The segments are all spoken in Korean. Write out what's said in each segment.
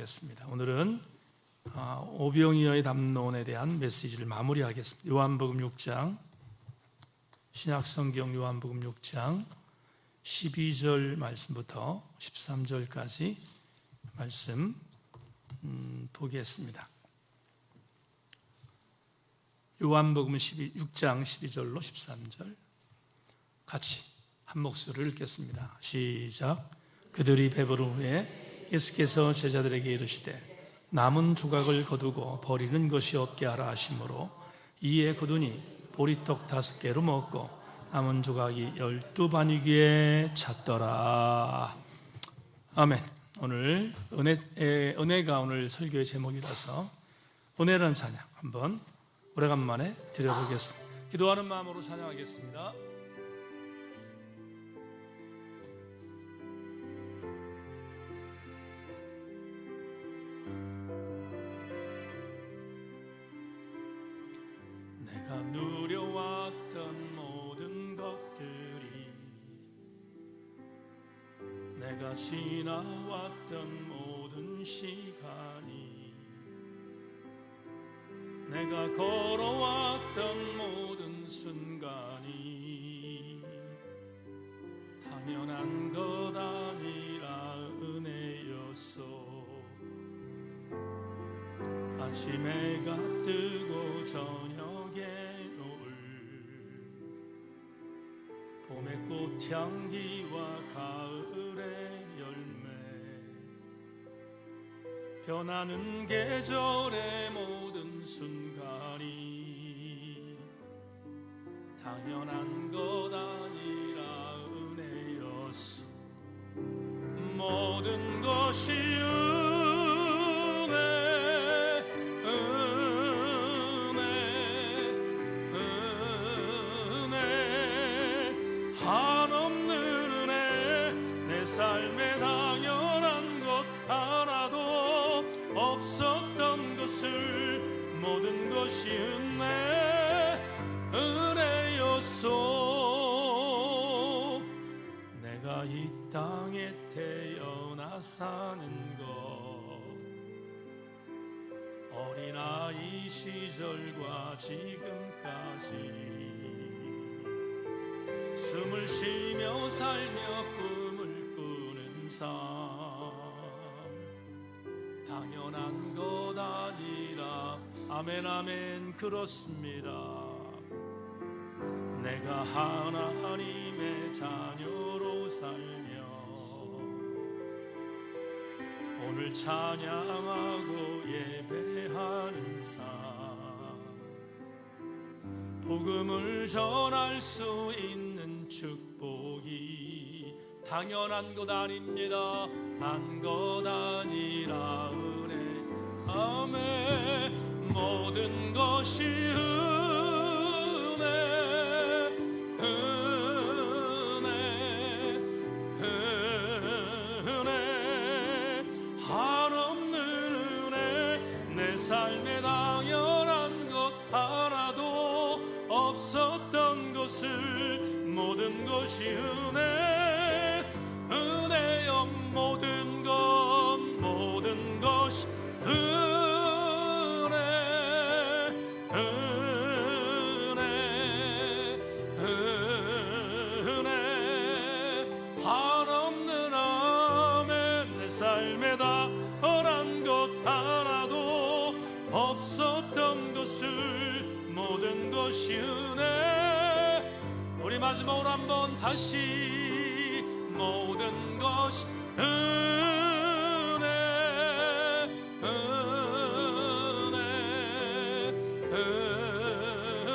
기도하겠습니다. 오늘은 오병이어의 담론에 대한 메시지를 마무리하겠습니다. 요한복음 6장, 신약성경 요한복음 6장 12절 말씀부터 13절까지 말씀 보겠습니다. 요한복음 6장 12절로 13절 같이 한 목소리를 읽겠습니다. 시작. 그들이 배부른 후에 예수께서 제자들에게 이르시되 남은 조각을 거두고 버리는 것이 없게 하라 하시므로 이에 거두니 보리떡 5개로 먹고 남은 조각이 12바니기에 찼더라. 아멘. 오늘 은혜가 오늘 설교의 제목이라서 은혜라는 찬양 한번 오래간만에 드려보겠습니다. 기도하는 마음으로 찬양하겠습니다. 내가 누려왔던 모든 것들이, 내가 지나왔던 모든 시간이, 내가 걸어왔던 모든 순간이 당연한 것 아니라 은혜였소. 아침 해가 뜨고 저녁에 노을, 봄의 꽃향기와 가을의 열매, 변하는 계절의 모든 순간이 당연한 것 아니라 은혜였소. 모든 것이 삶에 당연한 것 하나도 없었던 것을 모든 것이 은혜였소. 내가 이 땅에 태어나 사는 것, 어린아이 시절과 지금까지 숨을 쉬며 살며 꿈을 삶 당연한 것 아니라 아멘 아멘 그렇습니다. 내가 하나님의 자녀로 살며 오늘 찬양하고 예배하는 삶, 복음을 전할 수 있는 축복이 당연한 것 아닙니다. 한 것 아니라 은혜. 아멘. 모든 것이 은혜, 은혜, 은혜. 한없는 은혜. 내 삶에 당연한 것 하나도 없었던 것을 모든 것이 은혜. 은혜여 모든 것이 은혜, 은혜, 은혜. 한없는 아멘. 내 삶에 당연한 것 하나도 없었던 것을 모든 것이 은혜. 우리 마지막으로 한번 다시 모든 것이 은혜, 은혜,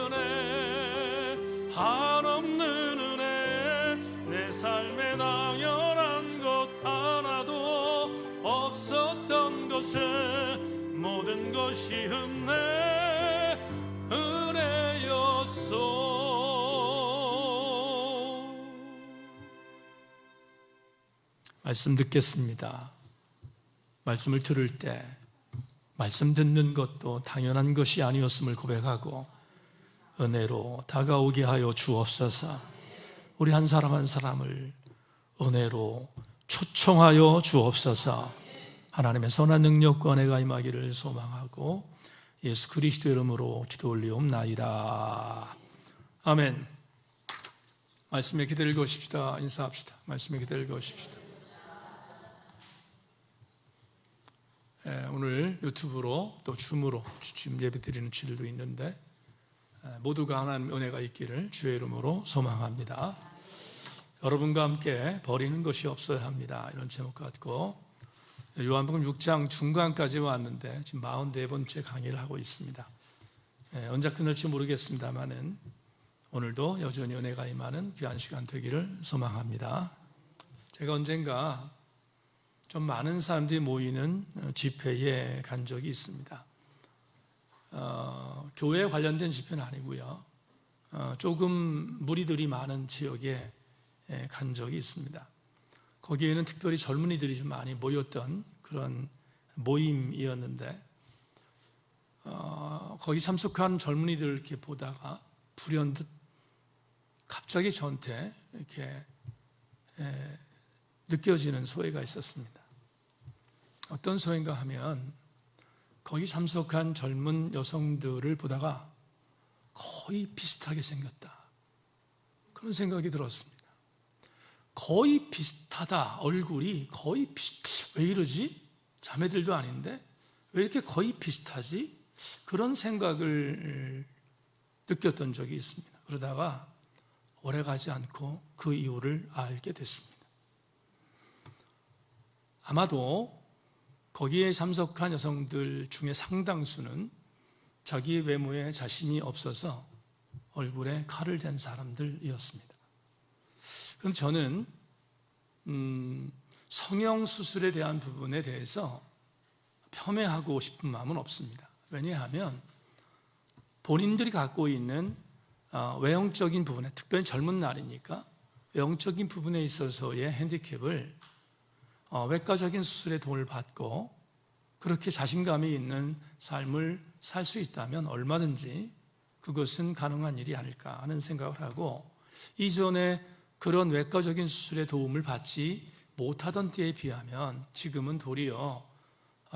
은혜. 한없는 은혜. 내 삶에 당연한 것 하나도 없었던 것을 모든 것이 은혜, 은혜였소. 말씀 듣겠습니다. 말씀을 들을 때 말씀 듣는 것도 당연한 것이 아니었음을 고백하고 은혜로 다가오게 하여 주옵소서. 우리 한 사람 한 사람을 은혜로 초청하여 주옵소서. 하나님의 선한 능력과 은혜가 임하기를 소망하고 예수 그리스도 이름으로 기도 올리옵나이다. 아멘. 말씀에 기대를 거십시다. 인사합시다. 말씀에 기대를 거십시다. 오늘 유튜브로 또 줌으로 지금 예배드리는 친구들도 있는데 모두가 하나님의 은혜가 있기를 주의 이름으로 소망합니다. 여러분과 함께 버리는 것이 없어야 합니다. 이런 제목 갖고 요한복음 6장 중간까지 왔는데 지금 44번째 강의를 하고 있습니다. 언제 끝날지 모르겠습니다만은 오늘도 여전히 은혜가 임하는 귀한 시간 되기를 소망합니다. 제가 언젠가 좀 많은 사람들이 모이는 집회에 간 적이 있습니다. 교회에 관련된 집회는 아니고요. 조금 무리들이 많은 지역에 간 적이 있습니다. 거기에는 특별히 젊은이들이 좀 많이 모였던 그런 모임이었는데 거기 참석한 젊은이들 이렇게 보다가 불현듯 갑자기 저한테 이렇게 느껴지는 소회가 있었습니다. 어떤 소회인가 하면 거기 참석한 젊은 여성들을 보다가 거의 비슷하게 생겼다. 그런 생각이 들었습니다. 거의 비슷하다. 얼굴이 거의 왜 이러지? 자매들도 아닌데 왜 이렇게 거의 비슷하지? 그런 생각을 느꼈던 적이 있습니다. 그러다가 오래가지 않고 그 이유를 알게 됐습니다. 아마도 거기에 참석한 여성들 중에 상당수는 자기 외모에 자신이 없어서 얼굴에 칼을 댄 사람들이었습니다. 그럼 저는 성형수술에 대한 부분에 대해서 폄훼하고 싶은 마음은 없습니다. 왜냐하면 본인들이 갖고 있는 외형적인 부분에, 특별히 젊은 날이니까 외형적인 부분에 있어서의 핸디캡을 외과적인 수술의 도움을 받고 그렇게 자신감이 있는 삶을 살 수 있다면 얼마든지 그것은 가능한 일이 아닐까 하는 생각을 하고, 이전에 그런 외과적인 수술의 도움을 받지 못하던 때에 비하면 지금은 도리어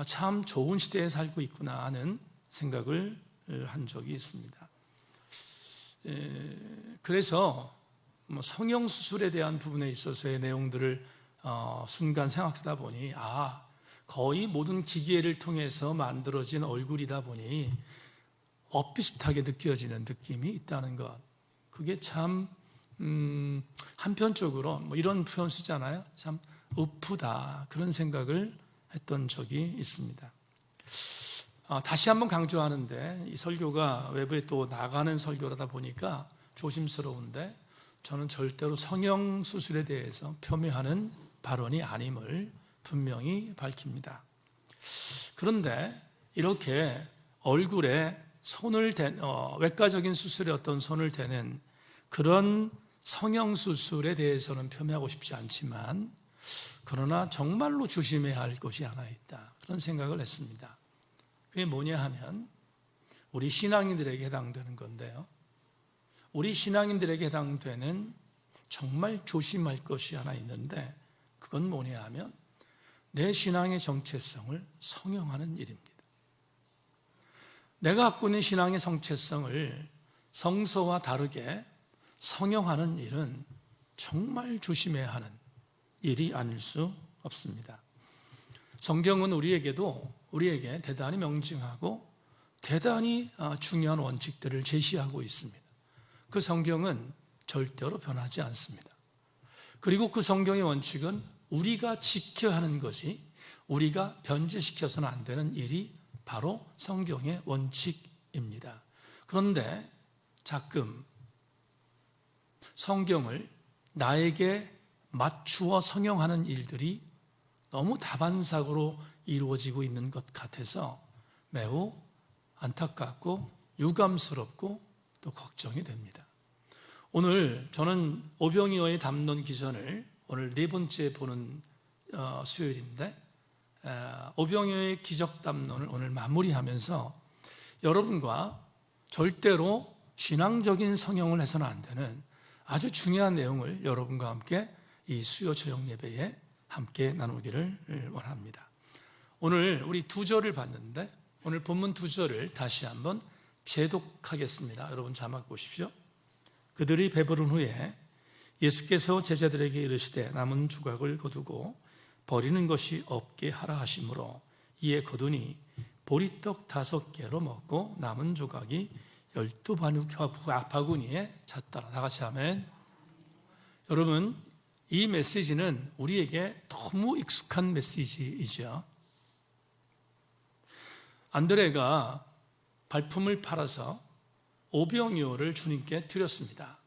참 좋은 시대에 살고 있구나 하는 생각을 한 적이 있습니다. 그래서 성형수술에 대한 부분에 있어서의 내용들을 순간 생각하다 보니 거의 모든 기계를 통해서 만들어진 얼굴이다 보니 엇비슷하게 느껴지는 느낌이 있다는 것, 그게 참 한편적으로 이런 표현 쓰잖아요. 참 우프다, 그런 생각을 했던 적이 있습니다. 다시 한번 강조하는데 이 설교가 외부에 또 나가는 설교라다 보니까 조심스러운데 저는 절대로 성형수술에 대해서 폄훼하는 발언이 아님을 분명히 밝힙니다. 그런데 이렇게 얼굴에 손을 외과적인 수술에 어떤 손을 대는 그런 성형수술에 대해서는 폄훼하고 싶지 않지만, 그러나 정말로 조심해야 할 것이 하나 있다, 그런 생각을 했습니다. 그게 뭐냐 하면 우리 신앙인들에게 해당되는 건데요, 우리 신앙인들에게 해당되는 정말 조심할 것이 하나 있는데, 그건 뭐냐 하면 내 신앙의 정체성을 성형하는 일입니다. 내가 갖고 있는 신앙의 정체성을 성서와 다르게 성형하는 일은 정말 조심해야 하는 일이 아닐 수 없습니다. 성경은 우리에게 대단히 명징하고 대단히 중요한 원칙들을 제시하고 있습니다. 그 성경은 절대로 변하지 않습니다. 그리고 그 성경의 원칙은 우리가 지켜야 하는 것이, 우리가 변질시켜서는 안 되는 일이 바로 성경의 원칙입니다. 그런데 가끔 성경을 나에게 맞추어 성형하는 일들이 너무 다반사고로 이루어지고 있는 것 같아서 매우 안타깝고 유감스럽고 또 걱정이 됩니다. 오늘 저는 오병이어의 담론 기전을 오늘 네 번째 보는 수요일인데, 오병이어의 기적 담론을 오늘 마무리하면서 여러분과 절대로 신앙적인 성형을 해서는 안 되는 아주 중요한 내용을 여러분과 함께 이 수요 저녁 예배에 함께 나누기를 원합니다. 오늘 우리 두 절을 봤는데 오늘 본문 두 절을 다시 한번 재독하겠습니다. 여러분 자막 보십시오. 그들이 배부른 후에 예수께서 제자들에게 이르시되 남은 조각을 거두고 버리는 것이 없게 하라 하시므로 이에 거두니 보리떡 5개로 먹고 남은 조각이 12바구니에 찼더라. 다 같이 아멘. 여러분, 이 메시지는 우리에게 너무 익숙한 메시지이죠. 안드레가 발품을 팔아서 오병이어를 주님께 드렸습니다.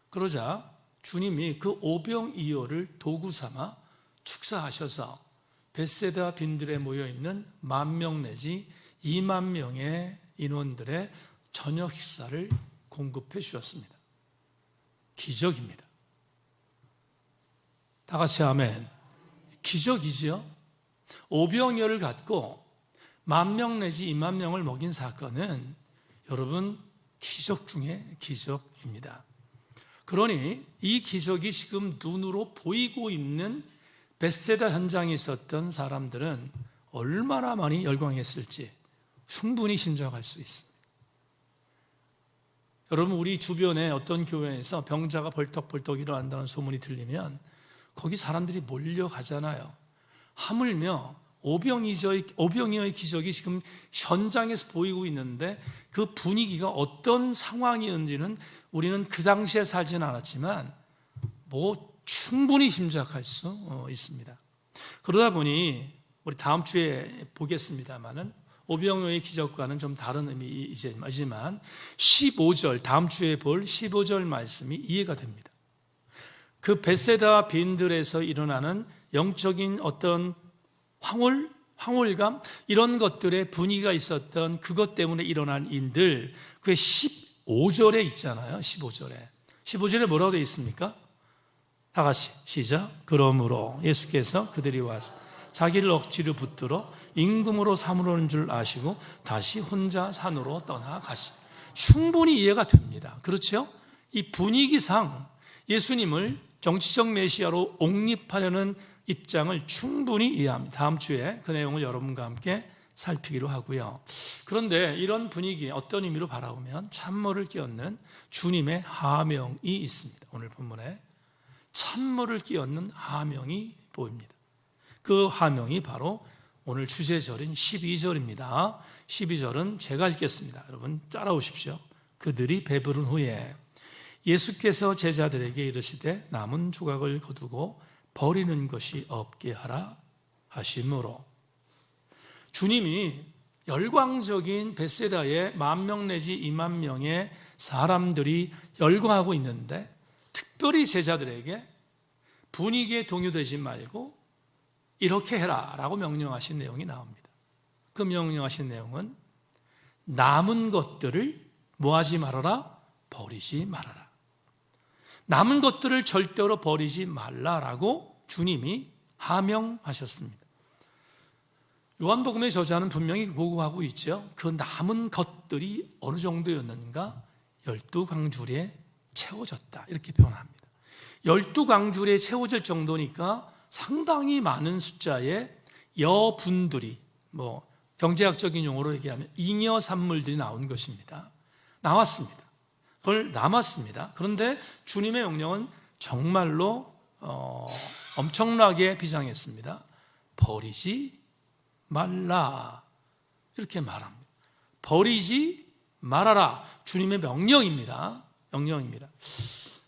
그러자 주님이 그 오병이어를 도구 삼아 축사하셔서 벳세다 빈들에 모여있는 10,000명 내지 20,000명의 인원들의 저녁 식사를 공급해 주셨습니다. 기적입니다. 다 같이 아멘. 기적이지요. 오병이어를 갖고 10,000명 내지 20,000명을 먹인 사건은 여러분 기적 중에 기적입니다. 그러니 이 기적이 지금 눈으로 보이고 있는 벳세다 현장에 있었던 사람들은 얼마나 많이 열광했을지 충분히 짐작할 수 있습니다. 여러분, 우리 주변에 어떤 교회에서 병자가 벌떡벌떡 일어난다는 소문이 들리면 거기 사람들이 몰려가잖아요. 하물며 오병이어의 기적이 지금 현장에서 보이고 있는데 그 분위기가 어떤 상황이었는지는 우리는 그 당시에 살지는 않았지만 충분히 짐작할 수 있습니다. 그러다 보니 우리 다음 주에 보겠습니다만은 오병이어의 기적과는 좀 다른 의미이지만 15절, 다음 주에 볼 15절 말씀이 이해가 됩니다. 그 벳세다 빈들에서 일어나는 영적인 어떤 황홀감 이런 것들의 분위기가 있었던 그것 때문에 일어난 일들, 그게 15절에 있잖아요. 15절에 뭐라고 되어 있습니까? 다 같이 시작. 그러므로 예수께서 그들이 와서 자기를 억지로 붙들어 임금으로 삼으려는 줄 아시고 다시 혼자 산으로 떠나가시. 충분히 이해가 됩니다. 그렇죠? 이 분위기상 예수님을 정치적 메시아로 옹립하려는 입장을 충분히 이해합니다. 다음 주에 그 내용을 여러분과 함께 살피기로 하고요. 그런데 이런 분위기에 어떤 의미로 바라보면 찬물을 끼얹는 주님의 하명이 있습니다. 오늘 본문에 찬물을 끼얹는 하명이 보입니다. 그 하명이 바로 오늘 주제절인 12절입니다. 12절은 제가 읽겠습니다. 여러분 따라오십시오. 그들이 배부른 후에 예수께서 제자들에게 이르시되 남은 조각을 거두고 버리는 것이 없게 하라 하심으로. 주님이 열광적인 벳세다에 10,000명 내지 20,000명의 사람들이 열광하고 있는데 특별히 제자들에게 분위기에 동요되지 말고 이렇게 해라 라고 명령하신 내용이 나옵니다. 그 명령하신 내용은 남은 것들을 뭐하지 말아라? 버리지 말아라. 남은 것들을 절대로 버리지 말라라고 주님이 하명하셨습니다. 요한복음의 저자는 분명히 보고하고 있죠. 그 남은 것들이 어느 정도였는가? 12광주리에 채워졌다 이렇게 표현합니다. 12광주리에 채워질 정도니까 상당히 많은 숫자의 여분들이 경제학적인 용어로 얘기하면 잉여 산물들이 나온 것입니다. 나왔습니다. 그걸 남았습니다. 그런데 주님의 명령은 정말로 엄청나게 비장했습니다. 버리지 말라 이렇게 말합니다. 버리지 말아라. 주님의 명령입니다.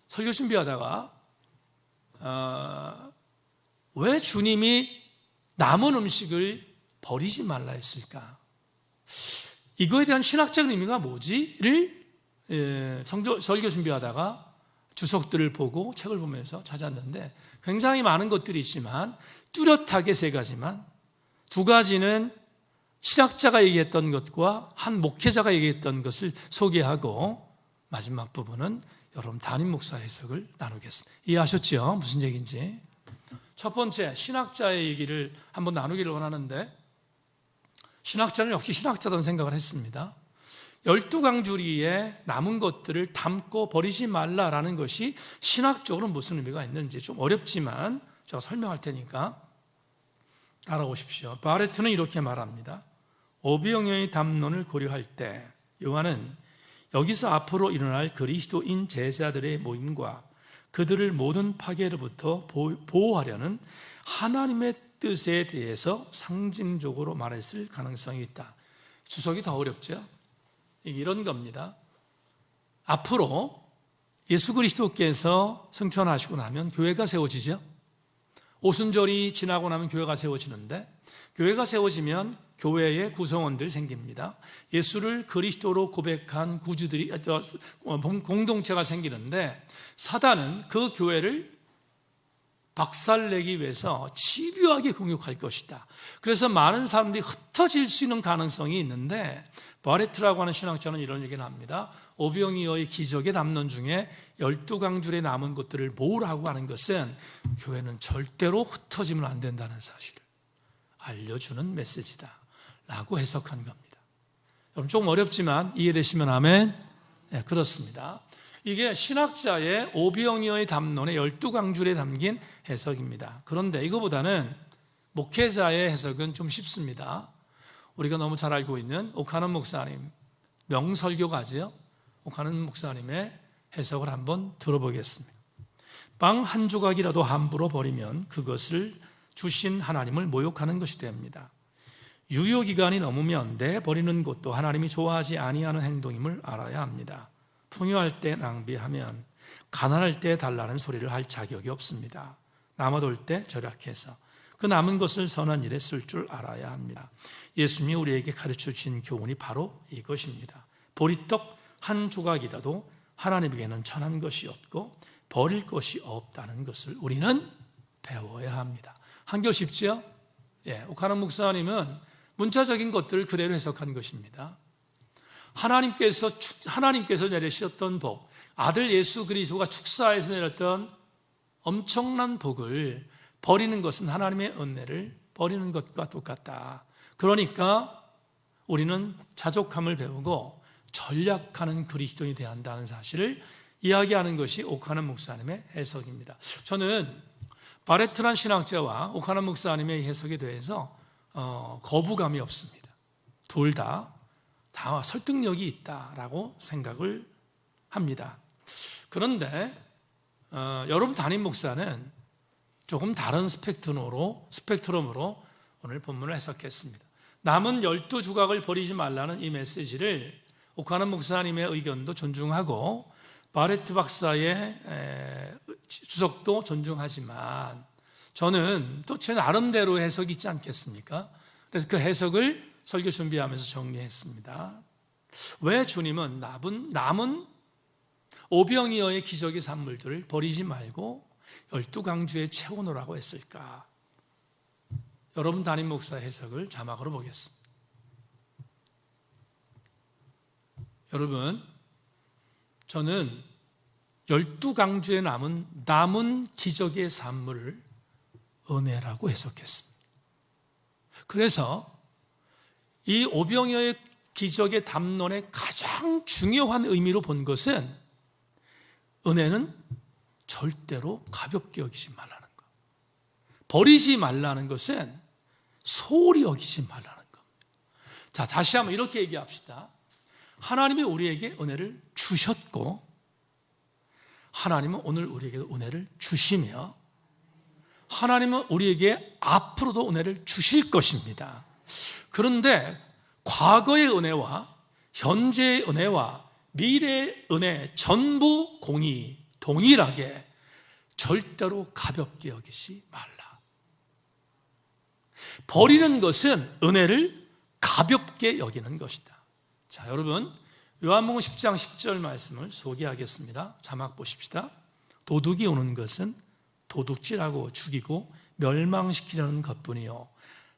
설교 준비하다가 왜 주님이 남은 음식을 버리지 말라 했을까? 이거에 대한 신학적인 의미가 뭐지?를 설교 준비하다가 주석들을 보고 책을 보면서 찾았는데 굉장히 많은 것들이 있지만 뚜렷하게 3가지만 2가지는 신학자가 얘기했던 것과 한 목회자가 얘기했던 것을 소개하고 마지막 부분은 여러분 담임 목사 해석을 나누겠습니다. 이해하셨죠? 무슨 얘기인지. 첫 번째, 신학자의 얘기를 한번 나누기를 원하는데 신학자는 역시 신학자라는 생각을 했습니다. 12광주리에 남은 것들을 담고 버리지 말라라는 것이 신학적으로 무슨 의미가 있는지 좀 어렵지만 제가 설명할 테니까 따라오십시오. 바레트는 이렇게 말합니다. 오병이어의 담론을 고려할 때 요한은 여기서 앞으로 일어날 그리스도인 제자들의 모임과 그들을 모든 파괴로부터 보호하려는 하나님의 뜻에 대해서 상징적으로 말했을 가능성이 있다. 주석이 더 어렵죠? 이런 겁니다. 앞으로 예수 그리스도께서 승천하시고 나면 교회가 세워지죠. 오순절이 지나고 나면 교회가 세워지는데, 교회가 세워지면 교회의 구성원들이 생깁니다. 예수를 그리스도로 고백한 구주들이 공동체가 생기는데, 사단은 그 교회를 박살내기 위해서 집요하게 공격할 것이다. 그래서 많은 사람들이 흩어질 수 있는 가능성이 있는데, 바레트라고 하는 신학자는 이런 얘기를 합니다. 오병이어의 기적의 담론 중에 12강줄에 남은 것들을 모으라고 하는 것은 교회는 절대로 흩어지면 안 된다는 사실을 알려주는 메시지다 라고 해석한 겁니다. 여러분 조금 어렵지만 이해되시면 아멘. 네, 그렇습니다. 이게 신학자의 오병이어의 담론의 12강줄에 담긴 해석입니다. 그런데 이거보다는 목회자의 해석은 좀 쉽습니다. 우리가 너무 잘 알고 있는 오카는 목사님, 명설교가죠. 오카는 목사님의 해석을 한번 들어보겠습니다. 빵 한 조각이라도 함부로 버리면 그것을 주신 하나님을 모욕하는 것이 됩니다. 유효기간이 넘으면 내버리는 것도 하나님이 좋아하지 아니하는 행동임을 알아야 합니다. 풍요할 때 낭비하면 가난할 때 달라는 소리를 할 자격이 없습니다. 남아돌 때 절약해서 그 남은 것을 선한 일에 쓸 줄 알아야 합니다. 예수님이 우리에게 가르쳐 주신 교훈이 바로 이것입니다. 보리떡 한 조각이라도 하나님에게는 천한 것이 없고 버릴 것이 없다는 것을 우리는 배워야 합니다. 한결 쉽지요? 오카는 목사님은 문자적인 것들을 그대로 해석한 것입니다. 하나님께서 내리셨던 복, 아들 예수 그리스도가 축사에서 내렸던 엄청난 복을 버리는 것은 하나님의 은혜를 버리는 것과 똑같다. 그러니까 우리는 자족함을 배우고 전략하는 그리스도인이 되어야 한다는 사실을 이야기하는 것이 오카는 목사님의 해석입니다. 저는 바레트란 신학자와 오카는 목사님의 해석에 대해서 거부감이 없습니다. 둘 다 설득력이 있다라고 생각을 합니다. 그런데 여러분 담임 목사는 조금 다른 스펙트럼으로 오늘 본문을 해석했습니다. 남은 12조각을 버리지 말라는 이 메시지를 오카는 목사님의 의견도 존중하고 바레트 박사의 주석도 존중하지만 저는 또 제 나름대로 해석이 있지 않겠습니까? 그래서 그 해석을 설교 준비하면서 정리했습니다. 왜 주님은 남은 오병이어의 기적의 산물들을 버리지 말고 12강주에 채워놓으라고 했을까? 여러분 담임 목사의 해석을 자막으로 보겠습니다. 여러분, 저는 12강주에 남은 기적의 산물을 은혜라고 해석했습니다. 그래서 이 오병이어의 기적의 담론의 가장 중요한 의미로 본 것은 은혜는 절대로 가볍게 여기지 말라는 것. 버리지 말라는 것은 소홀히 여기지 말라는 겁니다. 자, 다시 한번 이렇게 얘기합시다. 하나님이 우리에게 은혜를 주셨고 하나님은 오늘 우리에게 은혜를 주시며 하나님은 우리에게 앞으로도 은혜를 주실 것입니다. 그런데 과거의 은혜와 현재의 은혜와 미래의 은혜 전부 동일하게 절대로 가볍게 여기지 말라. 버리는 것은 은혜를 가볍게 여기는 것이다. 자, 여러분, 요한복음 10장 10절 말씀을 소개하겠습니다. 자막 보십시다. 도둑이 오는 것은 도둑질하고 죽이고 멸망시키려는 것뿐이요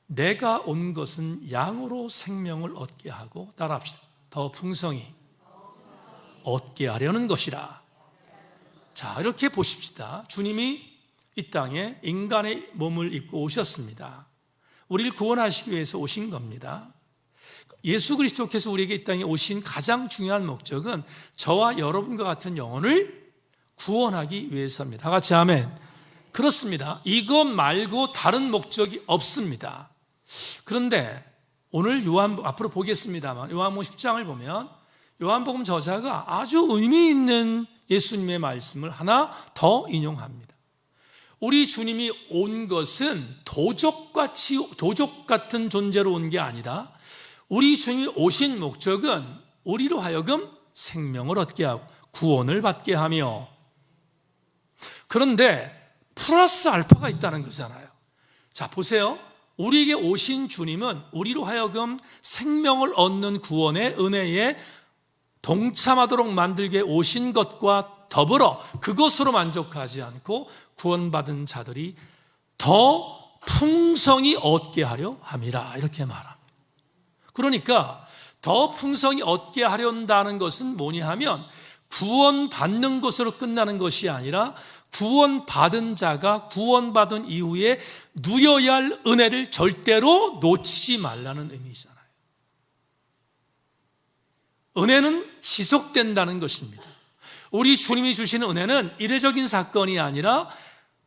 내가 온 것은 양으로 생명을 얻게 하고 따라합시다. 더 풍성히 얻게 하려는 것이라. 자, 이렇게 보십시다. 주님이 이 땅에 인간의 몸을 입고 오셨습니다. 우리를 구원하시기 위해서 오신 겁니다. 예수 그리스도께서 우리에게 이 땅에 오신 가장 중요한 목적은 저와 여러분과 같은 영혼을 구원하기 위해서입니다. 다 같이 아멘. 그렇습니다. 이것 말고 다른 목적이 없습니다. 그런데 오늘 앞으로 보겠습니다만 요한복음 10장을 보면 요한복음 저자가 아주 의미 있는 예수님의 말씀을 하나 더 인용합니다. 우리 주님이 온 것은 도적 같은 존재로 온 게 아니라 우리 주님이 오신 목적은 우리로 하여금 생명을 얻게 하고 구원을 받게 하며, 그런데 플러스 알파가 있다는 거잖아요. 자, 보세요. 우리에게 오신 주님은 우리로 하여금 생명을 얻는 구원의 은혜에 동참하도록 만들게 오신 것과 더불어 그것으로 만족하지 않고 구원받은 자들이 더 풍성히 얻게 하려 함이라, 이렇게 말합니다. 그러니까 더 풍성히 얻게 하려한다는 것은 뭐냐 하면 구원받는 것으로 끝나는 것이 아니라 구원받은 자가 구원받은 이후에 누려야 할 은혜를 절대로 놓치지 말라는 의미잖아요. 은혜는 지속된다는 것입니다. 우리 주님이 주시는 은혜는 이례적인 사건이 아니라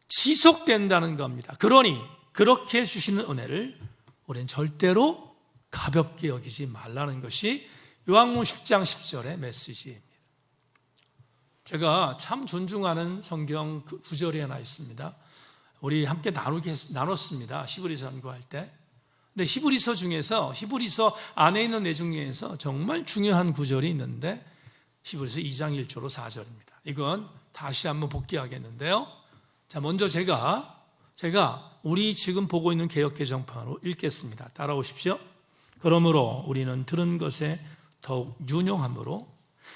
지속된다는 겁니다. 그러니 그렇게 주시는 은혜를 우리는 절대로 가볍게 여기지 말라는 것이 요한복음 10장 10절의 메시지입니다. 제가 참 존중하는 성경 구절이 하나 있습니다. 우리 함께 나눴습니다. 히브리서 연구할 때. 근데 히브리서 중에서 히브리서 안에 있는 내용 중에서 정말 중요한 구절이 있는데 히브리서 2장 1절로 4절입니다. 이건 다시 한번 복기하겠는데요. 자, 먼저 제가 우리 지금 보고 있는 개역개정판으로 읽겠습니다. 따라오십시오. 그러므로 우리는 들은 것에 더욱 유념함으로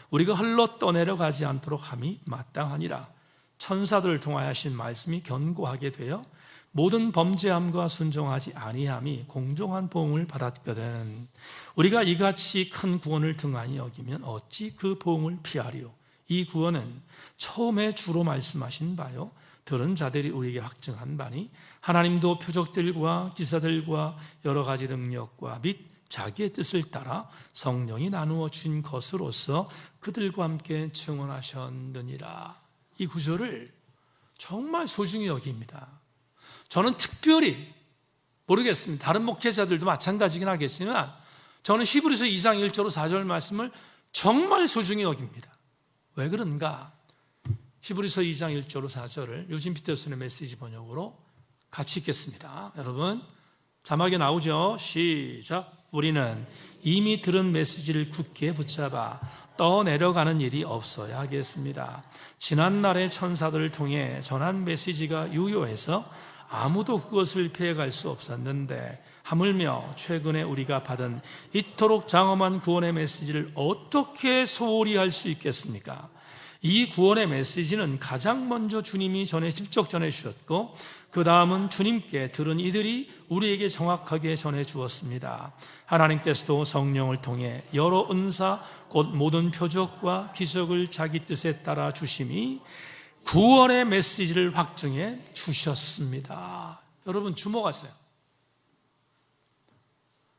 우리가 흘러 떠내려 가지 않도록 함이 마땅하니라. 천사들을 통하여 하신 말씀이 견고하게 되어 모든 범죄함과 순종하지 아니함이 공정한 보응을 받았거든. 우리가 이같이 큰 구원을 등한히 여기면 어찌 그 보응을 피하리요. 이 구원은 처음에 주로 말씀하신 바요 들은 자들이 우리에게 확증한 바니 하나님도 표적들과 기사들과 여러 가지 능력과 및 자기의 뜻을 따라 성령이 나누어 준 것으로서 그들과 함께 증언하셨느니라. 이 구절을 정말 소중히 여깁니다. 저는 특별히 모르겠습니다. 다른 목회자들도 마찬가지긴 하겠지만 저는 히브리서 2장 1절로 4절 말씀을 정말 소중히 여깁니다. 왜 그런가? 히브리서 2장 1절로 4절을 유진 피터슨의 메시지 번역으로 같이 읽겠습니다. 여러분, 자막에 나오죠? 시작. 우리는 이미 들은 메시지를 굳게 붙잡아 떠내려가는 일이 없어야 하겠습니다. 지난날의 천사들을 통해 전한 메시지가 유효해서 아무도 그것을 피해갈 수 없었는데 하물며 최근에 우리가 받은 이토록 장엄한 구원의 메시지를 어떻게 소홀히 할 수 있겠습니까? 이 구원의 메시지는 가장 먼저 주님이 직접 전해주셨고 그 다음은 주님께 들은 이들이 우리에게 정확하게 전해주었습니다. 하나님께서도 성령을 통해 여러 은사 곧 모든 표적과 기적을 자기 뜻에 따라 주심이 구원의 메시지를 확증해 주셨습니다. 여러분 주목하세요.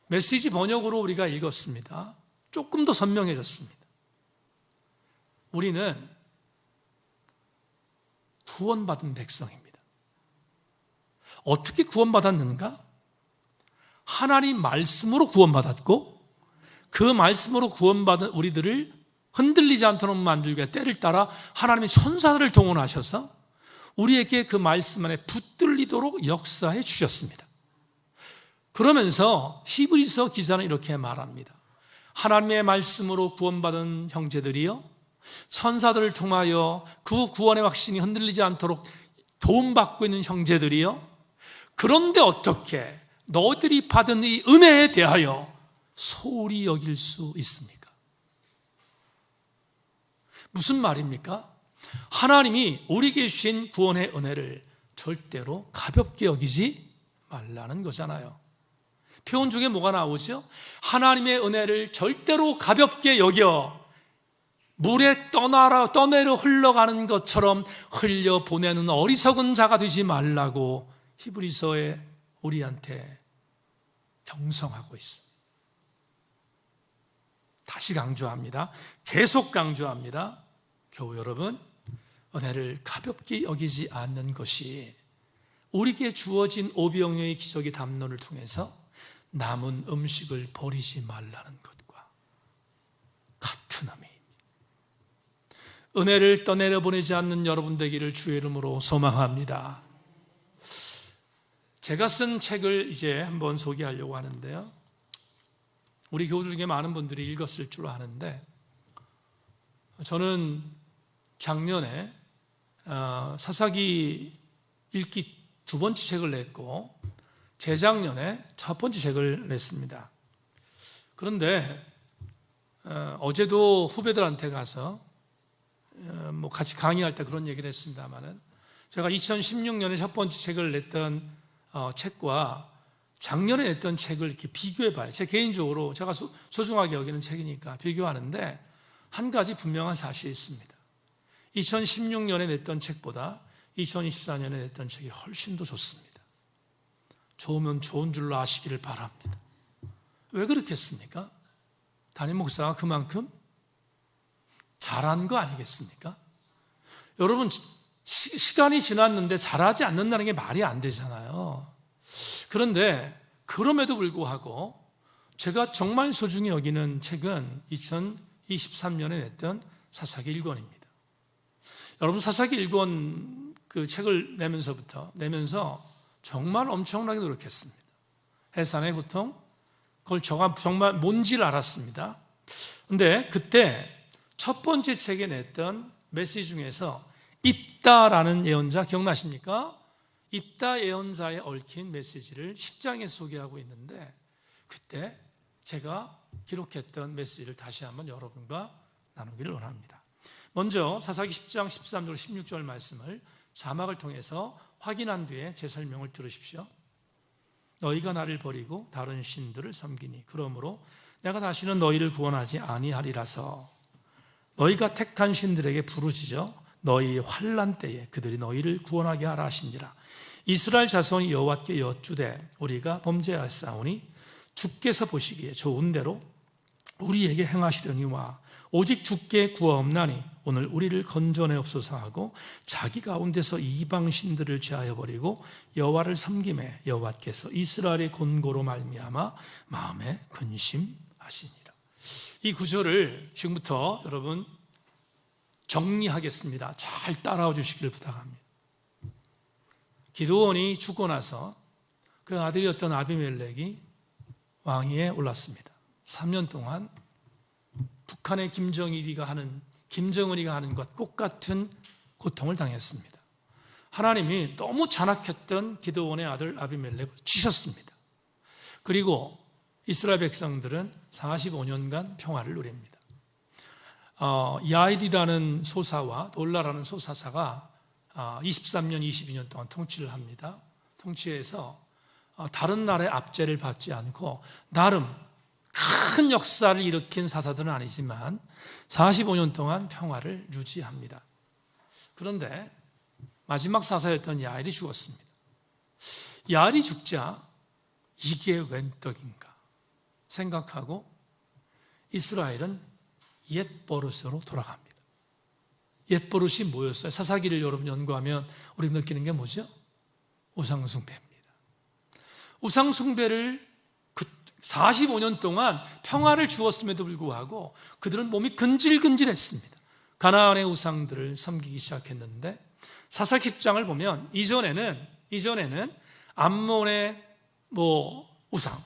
메시지 번역으로 우리가 읽었습니다. 조금 더 선명해졌습니다. 우리는 구원받은 백성입니다. 어떻게 구원받았는가? 하나님 말씀으로 구원받았고 그 말씀으로 구원받은 우리들을 흔들리지 않도록 만들기 위해 때를 따라 하나님의 천사들을 동원하셔서 우리에게 그 말씀 안에 붙들리도록 역사해 주셨습니다. 그러면서 히브리서 기자는 이렇게 말합니다. 하나님의 말씀으로 구원받은 형제들이요 천사들을 통하여 그 구원의 확신이 흔들리지 않도록 도움받고 있는 형제들이요 그런데 어떻게 너희들이 받은 이 은혜에 대하여 소홀히 여길 수 있습니까? 무슨 말입니까? 하나님이 우리에게 주신 구원의 은혜를 절대로 가볍게 여기지 말라는 거잖아요. 표현 중에 뭐가 나오죠? 하나님의 은혜를 절대로 가볍게 여겨 물에 떠내려 흘러가는 것처럼 흘려보내는 어리석은 자가 되지 말라고 히브리서에 우리한테 경성하고 있습니다. 다시 강조합니다. 계속 강조합니다. 교우 여러분, 은혜를 가볍게 여기지 않는 것이 우리에게 주어진 오병이어의 기적의 담론을 통해서 남은 음식을 버리지 말라는 것과 같은 의미입니다. 은혜를 떠내려 보내지 않는 여러분 되기를 주의 이름으로 소망합니다. 제가 쓴 책을 이제 한번 소개하려고 하는데요, 우리 교우들 중에 많은 분들이 읽었을 줄 아는데, 저는 작년에 사사기 읽기 2번째 책을 냈고 재작년에 1번째 책을 냈습니다. 그런데 어제도 후배들한테 가서 같이 강의할 때 그런 얘기를 했습니다만은, 제가 2016년에 1번째 책을 냈던 책과 작년에 냈던 책을 이렇게 비교해 봐요. 제 개인적으로 제가 소중하게 여기는 책이니까 비교하는데, 한 가지 분명한 사실이 있습니다. 2016년에 냈던 책보다 2024년에 냈던 책이 훨씬 더 좋습니다. 좋으면 좋은 줄로 아시기를 바랍니다. 왜 그렇겠습니까? 담임 목사가 그만큼 잘한 거 아니겠습니까? 여러분, 시간이 지났는데 잘하지 않는다는 게 말이 안 되잖아요. 그런데 그럼에도 불구하고 제가 정말 소중히 여기는 책은 2023년에 냈던 사사기 1권입니다. 여러분, 사사기 1권 그 책을 내면서 정말 엄청나게 노력했습니다. 해산의 고통, 그걸 제가 정말 뭔지를 알았습니다. 근데 그때 1번째 책에 냈던 메시지 중에서 입다라는 예언자 기억나십니까? 입다 예언자에 얽힌 메시지를 10장에 소개하고 있는데, 그때 제가 기록했던 메시지를 다시 한번 여러분과 나누기를 원합니다. 먼저 사사기 10장 13절 16절 말씀을 자막을 통해서 확인한 뒤에 제 설명을 들으십시오. 너희가 나를 버리고 다른 신들을 섬기니 그러므로 내가 다시는 너희를 구원하지 아니하리라서 너희가 택한 신들에게 부르짖어 너희 환난 때에 그들이 너희를 구원하게 하라 하신지라. 이스라엘 자손이 여호와께 여쭈되 우리가 범죄하였사오니 주께서 보시기에 좋은 대로 우리에게 행하시려니와 오직 주께 구하옵나니 오늘 우리를 건져내옵소서 하고 자기 가운데서 이방 신들을 제하여 버리고 여호와를 섬김에 여호와께서 이스라엘의 곤고로 말미암아 마음에 근심하시니라. 이 구절을 지금부터 여러분 정리하겠습니다. 잘 따라와 주시기를 부탁합니다. 기드온이 죽고 나서 그 아들이었던 아비멜렉이 왕위에 올랐습니다. 3년 동안 북한의 김정은이가 하는 것 똑같은 고통을 당했습니다. 하나님이 너무 잔악했던 기드온의 아들 아비멜렉을 치셨습니다. 그리고 이스라엘 백성들은 45년간 평화를 누립니다. 야일이라는 소사와 돌라라는 소사사가 23년, 22년 동안 통치를 합니다. 통치해서 다른 나라의 압제를 받지 않고 나름 큰 역사를 일으킨 사사들은 아니지만 45년 동안 평화를 유지합니다. 그런데 마지막 사사였던 야일이 죽었습니다. 야일이 죽자 이게 웬 떡인가 생각하고 이스라엘은 옛 버릇으로 돌아갑니다. 옛 버릇이 뭐였어요? 사사기를 여러분 연구하면 우리 느끼는 게 뭐죠? 우상숭배입니다. 우상숭배를 45년 동안 평화를 주었음에도 불구하고 그들은 몸이 근질근질했습니다. 가나안의 우상들을 섬기기 시작했는데 사사기 10장을 보면 이전에는 암몬의 우상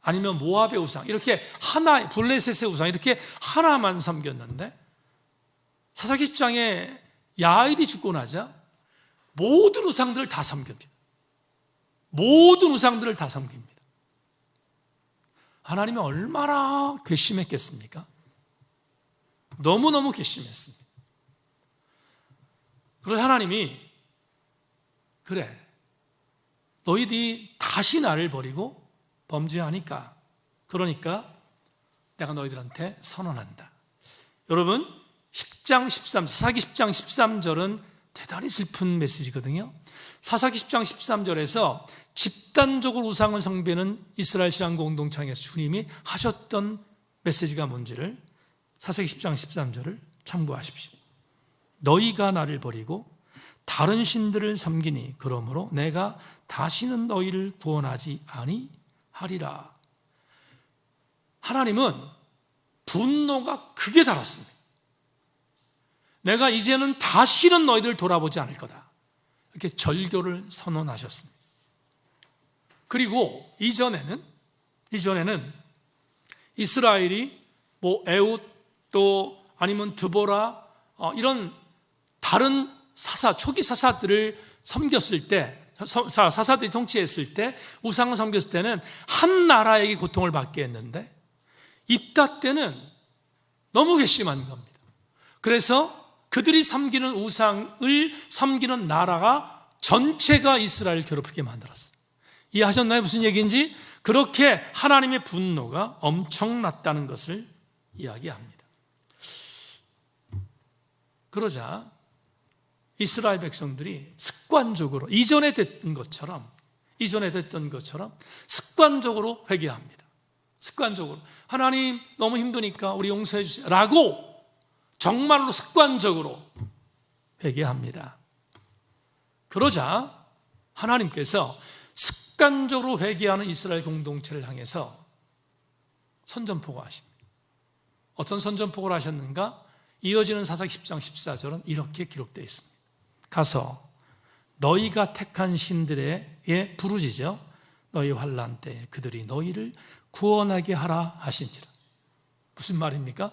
아니면 모압의 우상 이렇게 하나, 블레셋의 우상 이렇게 하나만 섬겼는데 사사기 10장에 야일이 죽고 나자 모든 우상들을 다 섬깁니다. 모든 우상들을 다 섬깁니다. 하나님이 얼마나 괘씸했겠습니까? 너무너무 괘씸했습니다. 그래서 하나님이 그래, 너희들이 다시 나를 버리고 범죄하니까 그러니까 내가 너희들한테 선언한다. 여러분 10장 13, 사사기 10장 13절은 대단히 슬픈 메시지거든요. 사사기 10장 13절에서 집단적으로 우상을 숭배하는 이스라엘 신앙 공동체에서 주님이 하셨던 메시지가 뭔지를 사사기 10장 13절을 참고하십시오. 너희가 나를 버리고 다른 신들을 섬기니 그러므로 내가 다시는 너희를 구원하지 아니하리라. 하나님은 분노가 극에 달았습니다. 내가 이제는 다시는 너희들 돌아보지 않을 거다. 이렇게 절교를 선언하셨습니다. 그리고 이전에는 이스라엘이 에웃 또 아니면 드보라 이런 다른 초기 사사들을 섬겼을 때, 사사들이 통치했을 때, 우상을 섬겼을 때는 한 나라에게 고통을 받게 했는데 입다 때는 너무 괘씸한 겁니다. 그래서 그들이 섬기는 우상을 섬기는 나라가 전체가 이스라엘을 괴롭히게 만들었어요. 이해하셨나요? 무슨 얘기인지? 그렇게 하나님의 분노가 엄청났다는 것을 이야기합니다. 그러자 이스라엘 백성들이 습관적으로 이전에 됐던 것처럼 습관적으로 회개합니다. 습관적으로 하나님 너무 힘드니까 우리 용서해 주세요 라고 정말로 습관적으로 회개합니다. 그러자 하나님께서 습관적으로 회개하는 이스라엘 공동체를 향해서 선전포고 하십니다. 어떤 선전포고를 하셨는가? 이어지는 사사기 10장 14절은 이렇게 기록되어 있습니다. 가서 너희가 택한 신들에게 부르짖어 너희 환난 때 그들이 너희를 구원하게 하라 하신지라. 무슨 말입니까?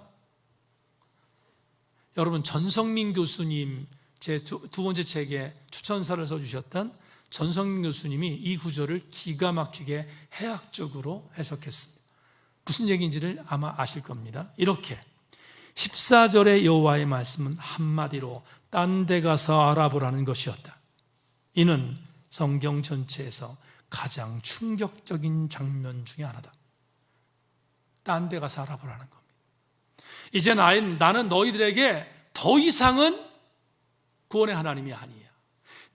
여러분, 전성민 교수님 제 두 번째 책에 추천사를 써주셨던 전성민 교수님이 이 구절을 기가 막히게 해학적으로 해석했습니다. 무슨 얘기인지를 아마 아실 겁니다. 이렇게 14절의 여호와의 말씀은 한마디로 딴 데 가서 알아보라는 것이었다. 이는 성경 전체에서 가장 충격적인 장면 중에 하나다. 딴 데 가서 알아보라는 겁니다. 이제 나는 너희들에게 더 이상은 구원의 하나님이 아니야.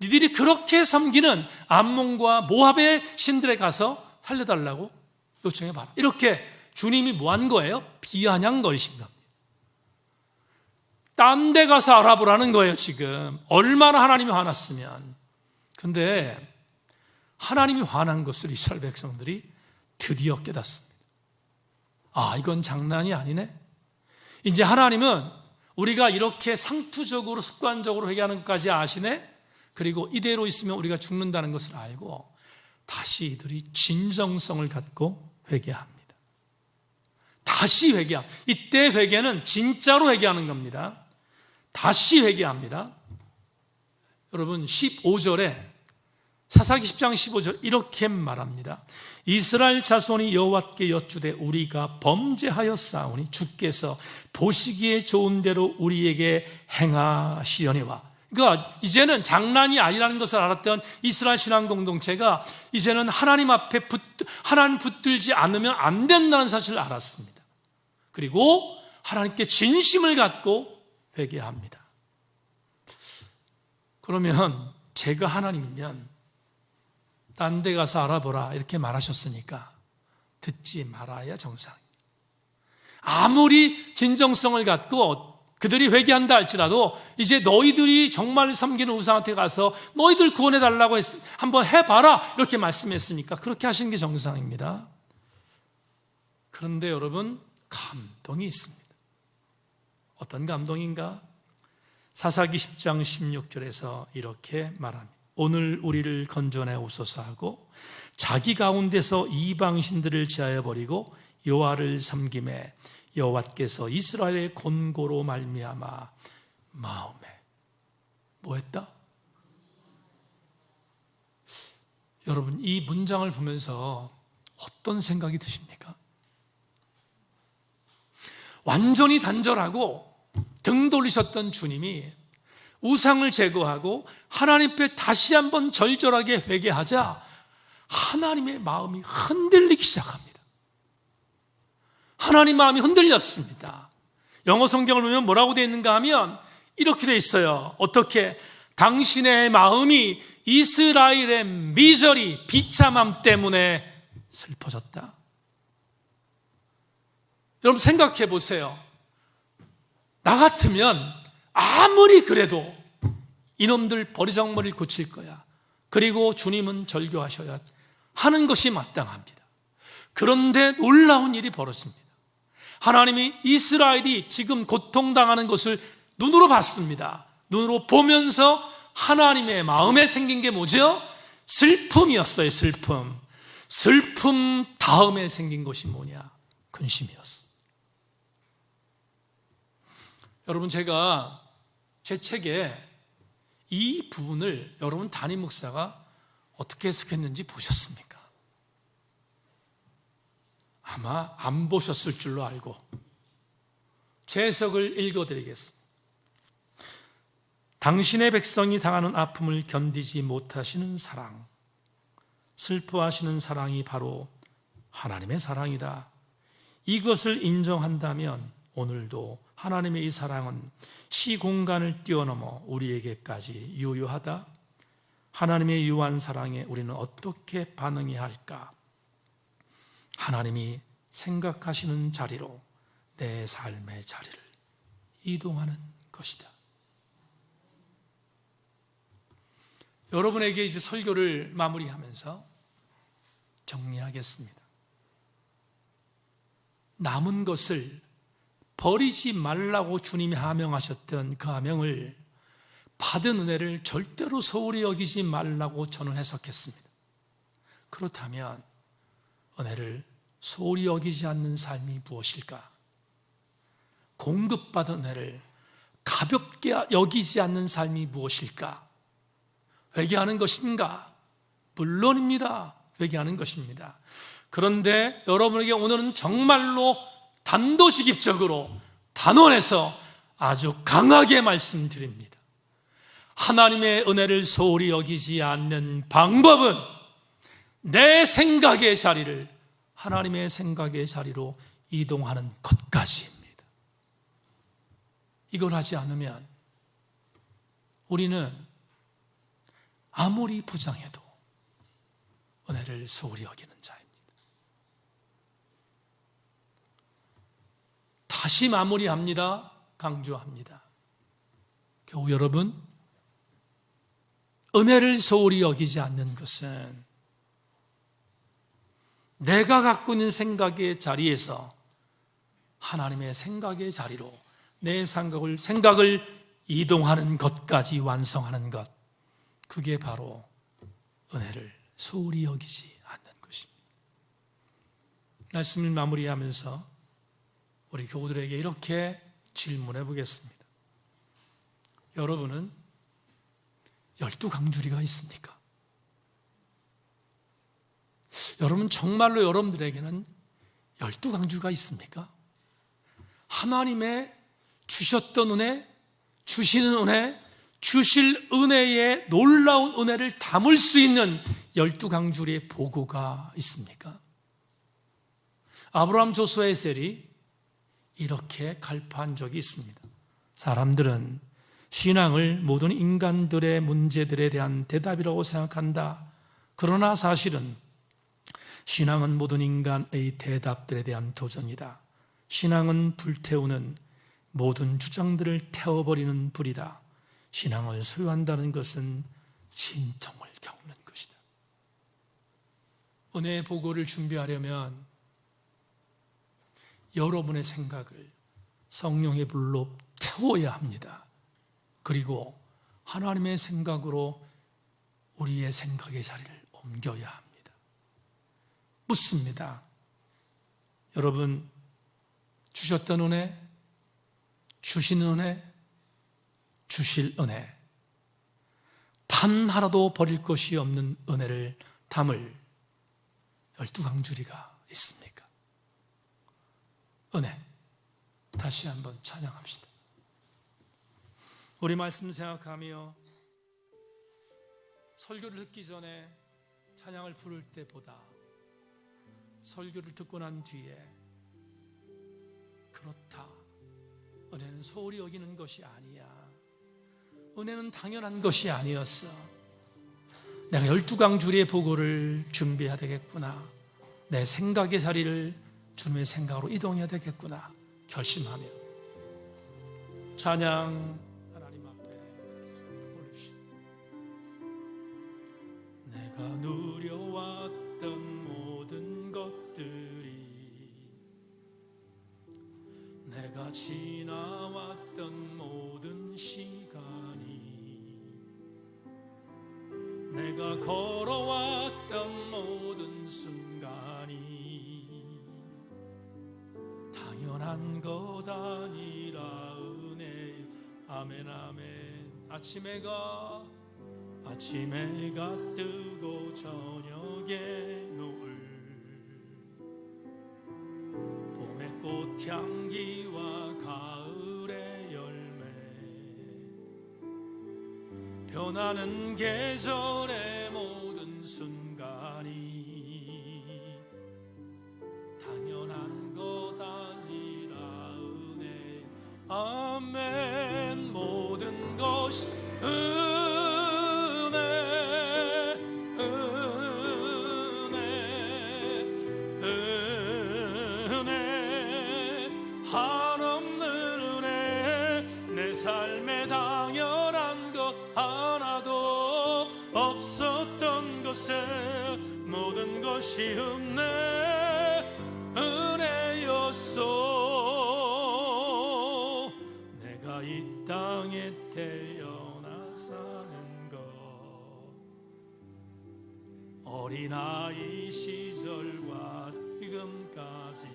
니들이 그렇게 섬기는 암몬과 모압의 신들에 가서 살려달라고 요청해봐라. 이렇게 주님이 뭐 한 거예요? 비아냥거리신 겁니다. 딴 데 가서 알아보라는 거예요. 지금 얼마나 하나님이 화났으면. 근데 하나님이 화난 것을 이스라엘 백성들이 드디어 깨닫습니다. 아, 이건 장난이 아니네. 이제 하나님은 우리가 이렇게 상투적으로 습관적으로 회개하는 것까지 아시네. 그리고 이대로 있으면 우리가 죽는다는 것을 알고 다시 이들이 진정성을 갖고 회개합니다. 다시 회개합니다. 이때 회개는 진짜로 회개하는 겁니다. 다시 회개합니다. 여러분, 15절에 사사기 10장 15절 이렇게 말합니다. 이스라엘 자손이 여호와께 여쭈되 우리가 범죄하였사오니 주께서 보시기에 좋은 대로 우리에게 행하시려니와. 그러니까 이제는 장난이 아니라는 것을 알았던 이스라엘 신앙 공동체가 이제는 하나님 앞에 하나님 붙들지 않으면 안 된다는 사실을 알았습니다. 그리고 하나님께 진심을 갖고 회개합니다. 그러면 제가 하나님이면 딴 데 가서 알아보라 이렇게 말하셨으니까 듣지 말아야 정상입니다. 아무리 진정성을 갖고 그들이 회개한다 할지라도 이제 너희들이 정말 섬기는 우상한테 가서 너희들 구원해달라고 한번 해봐라 이렇게 말씀했으니까 그렇게 하시는 게 정상입니다. 그런데 여러분, 감동이 있습니다. 어떤 감동인가? 사사기 10장 16절에서 이렇게 말합니다. 오늘 우리를 건져내 오소서 하고 자기 가운데서 이방신들을 제하여 버리고 여호와를 섬김에 여호와께서 이스라엘의 곤고로 말미암아 마음에 뭐 했다? 여러분, 이 문장을 보면서 어떤 생각이 드십니까? 완전히 단절하고 등 돌리셨던 주님이 우상을 제거하고 하나님 앞에 다시 한번 절절하게 회개하자 하나님의 마음이 흔들리기 시작합니다. 하나님 마음이 흔들렸습니다. 영어 성경을 보면 뭐라고 되어 있는가 하면 이렇게 되어 있어요. 어떻게? 당신의 마음이 이스라엘의 미저리, 비참함 때문에 슬퍼졌다. 여러분 생각해 보세요. 나 같으면 아무리 그래도 이놈들 버리장머리를 고칠 거야. 그리고 주님은 절교하셔야 하는 것이 마땅합니다. 그런데 놀라운 일이 벌어집니다. 하나님이 이스라엘이 지금 고통당하는 것을 눈으로 봤습니다. 눈으로 보면서 하나님의 마음에 생긴 게 뭐죠? 슬픔이었어요. 슬픔 다음에 생긴 것이 뭐냐? 근심이었어. 여러분, 제가 제 책에 이 부분을 여러분 담임 목사가 어떻게 해석했는지 보셨습니까? 아마 안 보셨을 줄로 알고 제 해석을 읽어드리겠습니다. 당신의 백성이 당하는 아픔을 견디지 못하시는 사랑, 슬퍼하시는 사랑이 바로 하나님의 사랑이다. 이것을 인정한다면 오늘도 하나님의 이 사랑은 시공간을 뛰어넘어 우리에게까지 유효하다. 하나님의 유한 사랑에 우리는 어떻게 반응해야 할까? 하나님이 생각하시는 자리로 내 삶의 자리를 이동하는 것이다. 여러분에게 이제 설교를 마무리하면서 정리하겠습니다. 남은 것을 버리지 말라고 주님이 하명하셨던 그 하명을 받은 은혜를 절대로 소홀히 여기지 말라고 저는 해석했습니다. 그렇다면 은혜를 소홀히 여기지 않는 삶이 무엇일까? 공급받은 은혜를 가볍게 여기지 않는 삶이 무엇일까? 회개하는 것인가? 물론입니다. 회개하는 것입니다. 그런데 여러분에게 오늘은 정말로 단도직입적으로 단원해서 아주 강하게 말씀드립니다. 하나님의 은혜를 소홀히 여기지 않는 방법은 내 생각의 자리를 하나님의 생각의 자리로 이동하는 것까지입니다. 이걸 하지 않으면 우리는 아무리 부정해도 은혜를 소홀히 여기는 자입니다. 다시 마무리합니다. 강조합니다. 겨우 여러분, 은혜를 소홀히 여기지 않는 것은 내가 갖고 있는 생각의 자리에서 하나님의 생각의 자리로 내 생각을 이동하는 것까지 완성하는 것, 그게 바로 은혜를 소홀히 여기지 않는 것입니다. 말씀을 마무리하면서 우리 교우들에게 이렇게 질문해 보겠습니다. 여러분은 12강주리가 있습니까? 여러분, 정말로 여러분들에게는 12강주가 있습니까? 하나님의 주셨던 은혜, 주시는 은혜, 주실 은혜의 놀라운 은혜를 담을 수 있는 12강주리의 보고가 있습니까? 아브라함 조수아 에셀이 이렇게 갈파한 적이 있습니다. 사람들은 신앙을 모든 인간들의 문제들에 대한 대답이라고 생각한다. 그러나 사실은 신앙은 모든 인간의 대답들에 대한 도전이다. 신앙은 불태우는 모든 주장들을 태워버리는 불이다. 신앙을 소유한다는 것은 진통을 겪는 것이다. 은혜의 보고를 준비하려면 여러분의 생각을 성령의 불로 태워야 합니다. 그리고 하나님의 생각으로 우리의 생각의 자리를 옮겨야 합니다. 묻습니다. 여러분, 주셨던 은혜, 주신 은혜, 주실 은혜, 단 하나도 버릴 것이 없는 은혜를 담을 12강주리가 있습니까? 은혜, 다시 한번 찬양합시다. 우리 말씀 생각하며 설교를 듣기 전에 찬양을 부를 때보다 설교를 듣고 난 뒤에 그렇다, 은혜는 소홀히 여기는 것이 아니야, 은혜는 당연한 것이 아니었어, 내가 12강주리의 보고를 준비해야 되겠구나, 내 생각의 자리를 주님의 생각으로 이동해야 되겠구나 결심하며 찬양 하나님 앞에 올립시다. 내가 누려왔던 모든 것들이, 내가 지나왔던 모든 시간이, 내가 걸어왔던 모든 순간이 당연한 것 아니라 은혜요. 아멘 아멘. 아침 해가 뜨고 저녁에 노을, 봄의 꽃향기와 가을의 열매, 변하는 계절의 모든 순간이 당연한 것 아니라 은혜. 아멘. 모든 것이 은혜, 한없는 은혜. 내 삶에 당연한 것 하나도 없었던 것에 모든 것이 은혜였소. 내가 이 땅에 태어나 사는 것, 어린아이 시절과 지금까지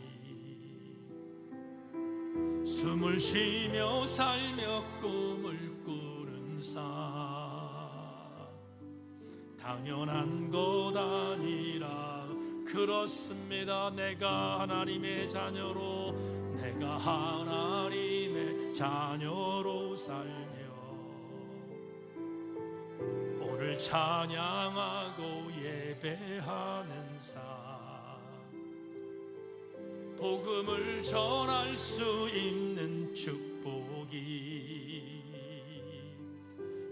숨을 쉬며 살며 꿈을 꾸는 삶, 당연한 것 아니라 그렇습니다. 내가 하나님의 자녀로, 내가 하나님의 자녀로 살며 오늘 찬양하고 예배하는 삶, 복음을 전할 수 있는 축복이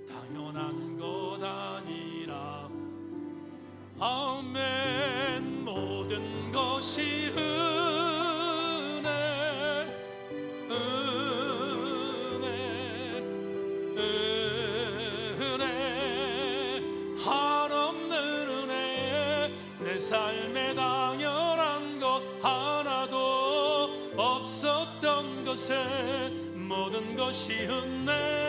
당연한 것 아니라 아멘. 모든 것이 은혜, 한없는 은혜. 내 삶에 당연한 것 하나도 없었던 것에 모든 것이 은혜요.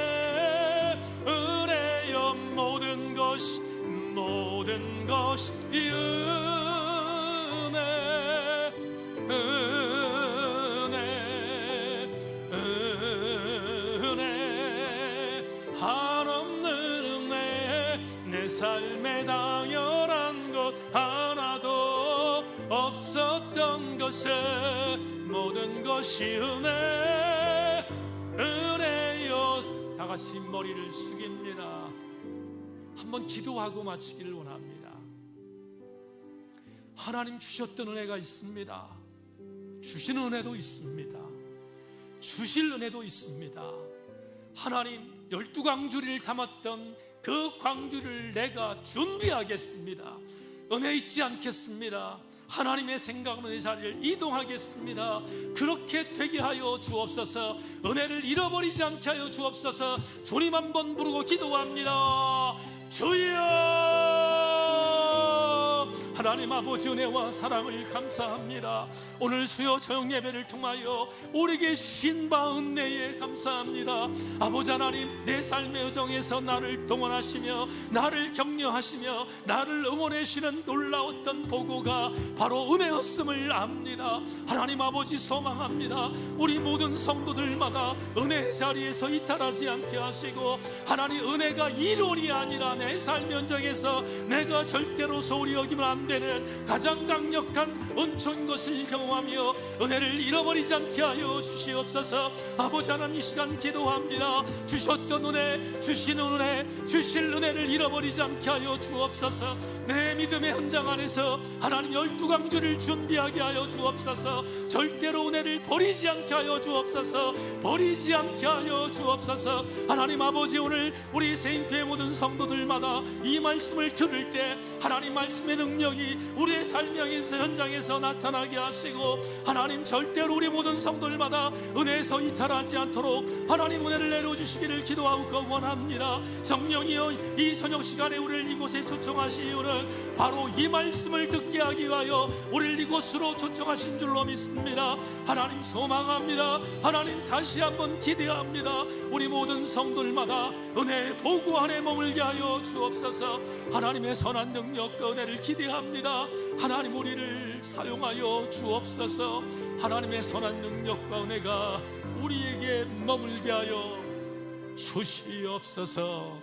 모든 것이 은혜, 한없는 은혜. 내 삶에 당연한 것 하나도 없었던 것에 모든 것이 은혜요. 다 같이 머리를 숙입니다. 한번 기도하고 마치기를 원합니다. 하나님 주셨던 은혜가 있습니다. 주시는 은혜도 있습니다. 주실 은혜도 있습니다. 하나님 12광주리를 담았던 그 광주를 내가 준비하겠습니다. 은혜 잊지 않겠습니다. 하나님의 생각은 내 자리를 이동하겠습니다. 그렇게 되게 하여 주옵소서. 은혜를 잃어버리지 않게 하여 주옵소서. 주님 한번 부르고 기도합니다. 주여, 하나님 아버지 은혜와 사랑을 감사합니다. 오늘 수요 저녁 예배를 통하여 우리에게 주신 바 은혜에 감사합니다. 아버지 하나님, 내 삶의 여정에서 나를 동원하시며 나를 격려하시며 나를 응원해 주시는 놀라웠던 보고가 바로 은혜였음을 압니다. 하나님 아버지, 소망합니다. 우리 모든 성도들마다 은혜의 자리에서 이탈하지 않게 하시고, 하나님 은혜가 이론이 아니라 내 삶의 현장에서 내가 절대로 소홀히 여기면 안 되는 가장 강력한 은총인 것을 경험하며 은혜를 잃어버리지 않게 하여 주시옵소서. 아버지 하나님, 이 시간 기도합니다. 주셨던 은혜, 주시는 은혜, 주실 은혜를 잃어버리지 않게 하여 주옵소서. 내 믿음의 현장 안에서 하나님 12광주를 준비하게 하여 주옵소서. 절대로 은혜를 버리지 않게 하여 주옵소서. 버리지 않게 하여 주옵소서. 하나님 아버지, 오늘 우리 세인교회 모든 성도들마다 이 말씀을 들을 때 하나님 말씀의 능력 능력이 우리의 삶에서 현장에서 나타나게 하시고, 하나님 절대로 우리 모든 성도들마다 은혜에서 이탈하지 않도록 하나님 은혜를 내려주시기를 기도하고 원합니다. 성령이여, 이 저녁 시간에 우리를 이곳에 초청하신 이유는 바로 이 말씀을 듣게 하기 위하여 우리를 이곳으로 초청하신 줄로 믿습니다. 하나님 소망합니다. 하나님 다시 한번 기대합니다. 우리 모든 성도들마다 은혜의 보고 안에 머물게 하여 주옵소서. 하나님의 선한 능력과 은혜를 기대합니다. 하나님 우리를 사용하여 주옵소서. 하나님의 선한 능력과 은혜가 우리에게 머물게 하여 주시옵소서.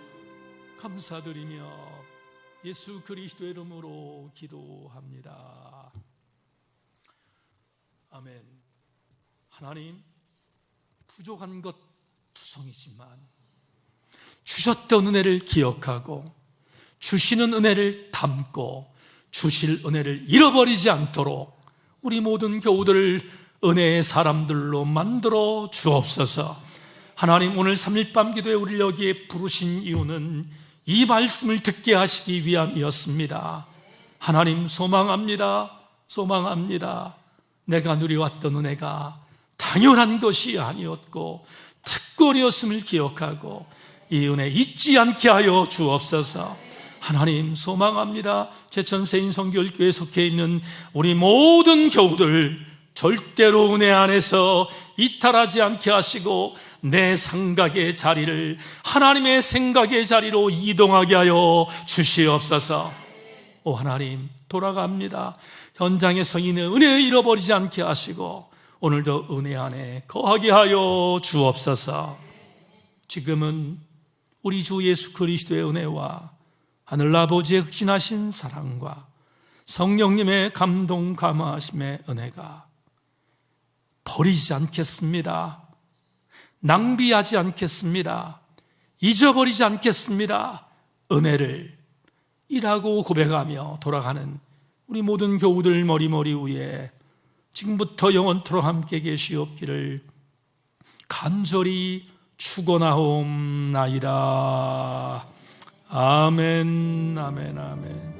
감사드리며 예수 그리스도의 이름으로 기도합니다. 아멘. 하나님, 부족한 것 투성이지만 주셨던 은혜를 기억하고 주시는 은혜를 담고 주실 은혜를 잃어버리지 않도록 우리 모든 교우들을 은혜의 사람들로 만들어 주옵소서. 하나님, 오늘 3일 밤 기도에 우리를 여기에 부르신 이유는 이 말씀을 듣게 하시기 위함이었습니다. 하나님 소망합니다. 소망합니다. 내가 누려왔던 은혜가 당연한 것이 아니었고 특권이었음을 기억하고 이 은혜 잊지 않게 하여 주옵소서. 하나님 소망합니다. 제천세인 성결교회에 속해 있는 우리 모든 교우들 절대로 은혜 안에서 이탈하지 않게 하시고 내 생각의 자리를 하나님의 생각의 자리로 이동하게 하여 주시옵소서. 오 하나님, 돌아갑니다. 현장에 서 있는 은혜 잃어버리지 않게 하시고 오늘도 은혜 안에 거하게 하여 주옵소서. 지금은 우리 주 예수 그리스도의 은혜와 하늘 아버지의 극진하신 사랑과 성령님의 감동 감화하심의 은혜가 버리지 않겠습니다. 낭비하지 않겠습니다. 잊어버리지 않겠습니다. 은혜를 일하고 고백하며 돌아가는 우리 모든 교우들 머리머리 위에 지금부터 영원토록 함께 계시옵기를 간절히 축원하옵나이다. 아멘, 아멘, 아멘.